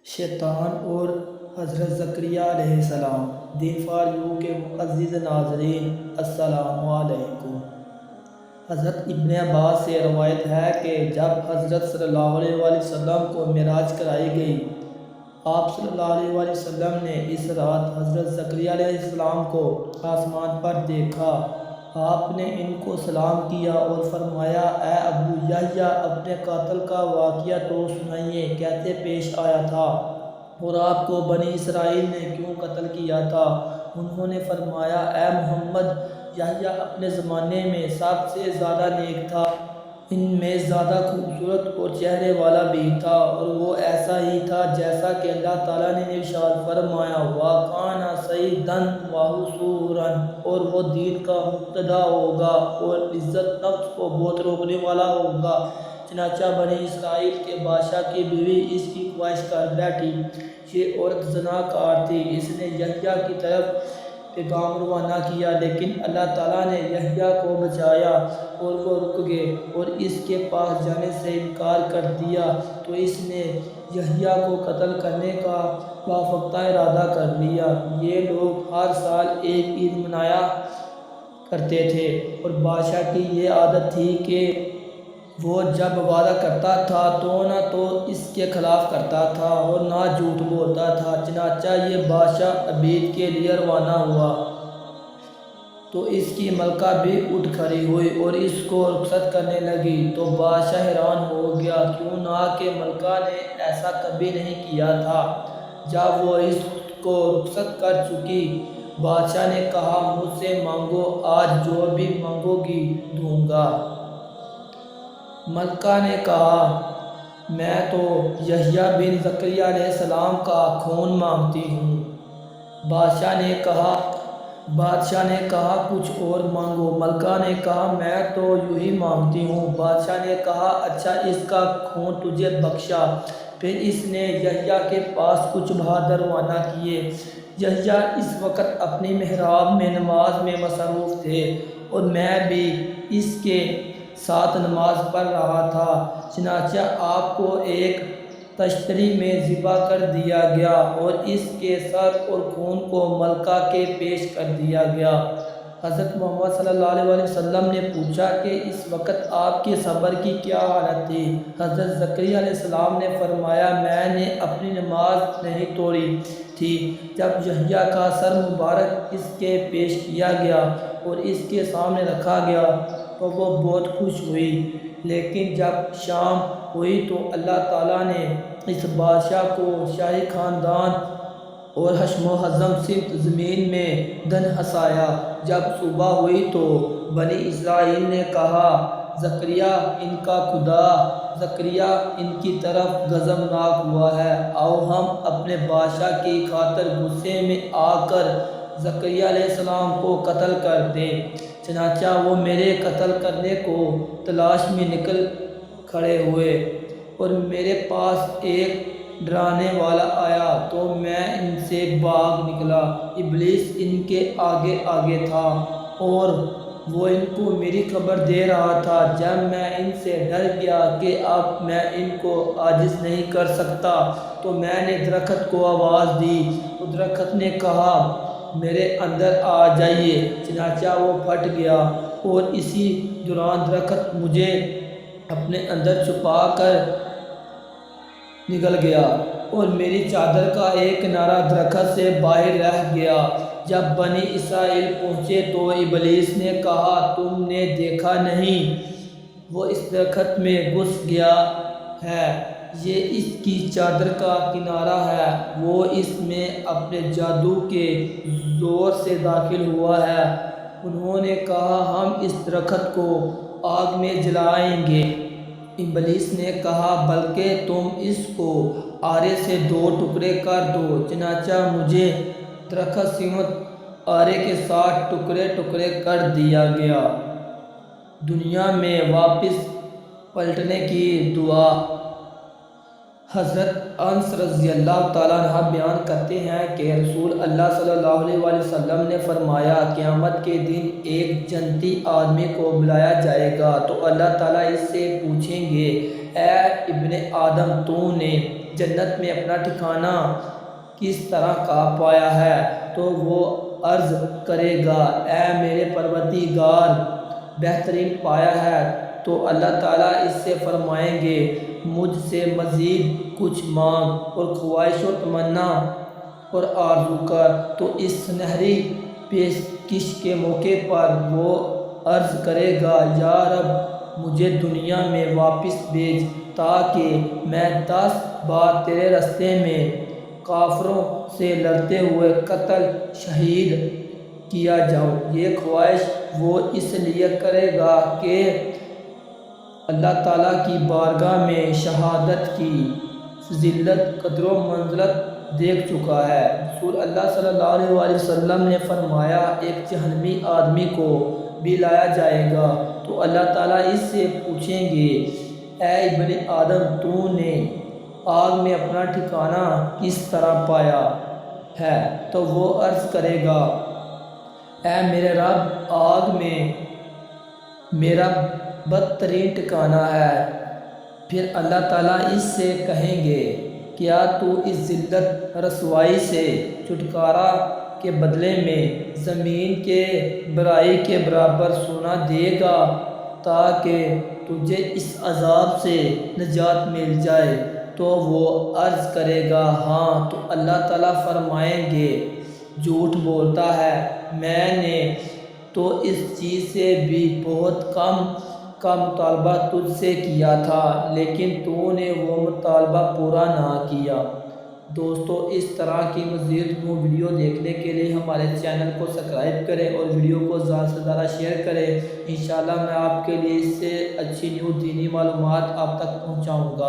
شیطان اور حضرت زکریا علیہ السلام۔ دین فار یو کے معزز ناظرین، السلام علیکم۔ حضرت ابن عباس سے روایت ہے کہ جب حضرت صلی اللہ علیہ وآلہ وسلم کو معراج کرائی گئی، آپ صلی اللہ علیہ وآلہ وسلم نے اس رات حضرت زکریا علیہ السلام کو آسمان پر دیکھا۔ آپ نے ان کو سلام کیا اور فرمایا، اے ابو یحییٰ، اپنے قاتل کا واقعہ تو سنائیے، کیسے پیش آیا تھا اور آپ کو بنی اسرائیل نے کیوں قتل کیا تھا؟ انہوں نے فرمایا، اے محمد، یحییٰ اپنے زمانے میں سب سے زیادہ نیک تھا، ان میں زیادہ خوبصورت اور چہرے والا بھی تھا، اور وہ ایسا ہی تھا جیسا کہ اللہ تعالیٰ نے ارشاد فرمایا، وَكَانَ سَيِّدًا وَحَصُورًا، اور وہ دین کا مقتدا ہوگا اور عزت نفس کو بہت روکنے والا ہوگا۔ چنانچہ بنی اسرائیل کے بادشاہ کی بیوی اس کی خواہش کر بیٹھی۔ یہ عورت زناکار تھی۔ اس نے یحییٰ کی طرف پیغام روانہ کیا، لیکن اللہ تعالیٰ نے یحییٰ کو بچایا اور وہ رک گئے اور اس کے پاس جانے سے انکار کر دیا، تو اس نے یحییٰ کو قتل کرنے کا بافختہ ارادہ کر لیا۔ یہ لوگ ہر سال ایک عید منایا کرتے تھے اور بادشاہ کی یہ عادت تھی کہ وہ جب وعدہ کرتا تھا تو نہ تو اس کے خلاف کرتا تھا اور نہ جھوٹ بولتا تھا۔ چنانچہ یہ بادشاہ عبید کے لیے روانہ ہوا تو اس کی ملکہ بھی اٹھ کھڑی ہوئی اور اس کو رخصت کرنے لگی، تو بادشاہ حیران ہو گیا، کیوں نہ کہ ملکہ نے ایسا کبھی نہیں کیا تھا۔ جب وہ اس کو رخصت کر چکی، بادشاہ نے کہا، مجھ سے مانگو، آج جو بھی مانگو گی دوں گا۔ ملکہ نے کہا، میں تو یحییٰ بن زکریا علیہ السلام کا خون مانگتی ہوں۔ بادشاہ نے کہا کچھ اور مانگو۔ ملکہ نے کہا، میں تو یوں ہی مانگتی ہوں۔ بادشاہ نے کہا، اچھا، اس کا خون تجھے بخشا۔ پھر اس نے یحییٰ کے پاس کچھ بہادر روانہ کیے۔ یحییٰ اس وقت اپنی محراب میں نماز میں مصروف تھے اور میں بھی اس کے ساتھ نماز پڑھ رہا تھا۔ چنانچہ آپ کو ایک تشتری میں ذبح کر دیا گیا اور اس کے سر اور خون کو ملکہ کے پیش کر دیا گیا۔ حضرت محمد صلی اللہ علیہ وسلم نے پوچھا کہ اس وقت آپ کے صبر کی کیا حالت تھی؟ حضرت زکریا علیہ السلام نے فرمایا، میں نے اپنی نماز نہیں توڑی تھی۔ جب یحییٰ کا سر مبارک اس کے پیش کیا گیا اور اس کے سامنے رکھا گیا تو وہ بہت خوش ہوئی، لیکن جب شام ہوئی تو اللہ تعالیٰ نے اس بادشاہ کو شاہی خاندان اور حشم و حزم سمت زمین میں دھنسایا۔ جب صبح ہوئی تو بنی اسرائیل نے کہا، زکریا ان کا خدا، زکریا ان کی طرف غضبناک ہوا ہے، آؤ ہم اپنے بادشاہ کی خاطر غصے میں آ کر زکریا علیہ السلام کو قتل کر دیں۔ چنانچہ وہ میرے قتل کرنے کو تلاش میں نکل کھڑے ہوئے اور میرے پاس ایک ڈرانے والا آیا تو میں ان سے بھاگ نکلا۔ ابلیس ان کے آگے آگے تھا اور وہ ان کو میری خبر دے رہا تھا۔ جب میں ان سے ڈر گیا کہ اب میں ان کو عاجز نہیں کر سکتا تو میں نے درخت کو آواز دی تو درخت نے کہا، میرے اندر آ جائیے۔ چنانچہ وہ پھٹ گیا اور اسی دوران درخت مجھے اپنے اندر چھپا کر نگل گیا اور میری چادر کا ایک کنارہ درخت سے باہر رہ گیا۔ جب بنی اسرائیل پہنچے تو ابلیس نے کہا، تم نے دیکھا نہیں، وہ اس درخت میں گھس گیا ہے، یہ اس کی چادر کا کنارہ ہے، وہ اس میں اپنے جادو کے زور سے داخل ہوا ہے۔ انہوں نے کہا، ہم اس درخت کو آگ میں جلائیں گے۔ ابلیس نے کہا، بلکہ تم اس کو آرے سے 2 ٹکڑے کر دو۔ چنانچہ مجھے درخت سمیت آرے کے 60 ٹکڑے کر دیا گیا۔ دنیا میں واپس پلٹنے کی دعا۔ حضرت انس رضی اللہ تعالیٰ عنہ بیان کرتے ہیں کہ رسول اللہ صلی اللہ علیہ وسلم نے فرمایا، قیامت کے دن ایک جنتی آدمی کو بلایا جائے گا تو اللہ تعالیٰ اس سے پوچھیں گے، اے ابن آدم، تو نے جنت میں اپنا ٹھکانہ کس طرح کا پایا ہے، تو وہ عرض کرے گا اے میرے پروردگار بہترین پایا ہے۔ تو اللہ تعالیٰ اس سے فرمائیں گے مجھ سے مزید کچھ مانگ اور خواہش و تمنا اور آرزو کر۔ تو اس سنہری پیشکش کے موقع پر وہ عرض کرے گا یا رب مجھے دنیا میں واپس بھیج تاکہ میں 10 بار تیرے راستے میں کافروں سے لڑتے ہوئے قتل شہید کیا جاؤں۔ یہ خواہش وہ اس لیے کرے گا کہ اللہ تعالیٰ کی بارگاہ میں شہادت کی فضیلت قدر و منزلت دیکھ چکا ہے۔ رسول اللہ صلی اللہ علیہ وسلم نے فرمایا ایک جہنمی آدمی کو بھی لایا جائے گا تو اللہ تعالیٰ اس سے پوچھیں گے اے ابن آدم تو نے آگ میں اپنا ٹھکانہ کس طرح پایا ہے؟ تو وہ عرض کرے گا اے میرے رب آگ میں میرا بدترین ٹھکانہ ہے۔ پھر اللہ تعالیٰ اس سے کہیں گے کیا تو اس ذلت رسوائی سے چھٹکارا کے بدلے میں زمین کے برائی کے برابر سونا دے گا تاکہ تجھے اس عذاب سے نجات مل جائے؟ تو وہ عرض کرے گا ہاں۔ تو اللہ تعالیٰ فرمائیں گے جھوٹ بولتا ہے، میں نے تو اس چیز سے بھی بہت کم کا مطالبہ تجھ سے کیا تھا لیکن تو نے وہ مطالبہ پورا نہ کیا۔ دوستو اس طرح کی مزید ویڈیو دیکھنے کے لیے ہمارے چینل کو سبسکرائب کریں اور ویڈیو کو زیادہ سے زیادہ شیئر کریں۔ انشاءاللہ میں آپ کے لیے اس سے اچھی نیو دینی معلومات آپ تک پہنچاؤں گا۔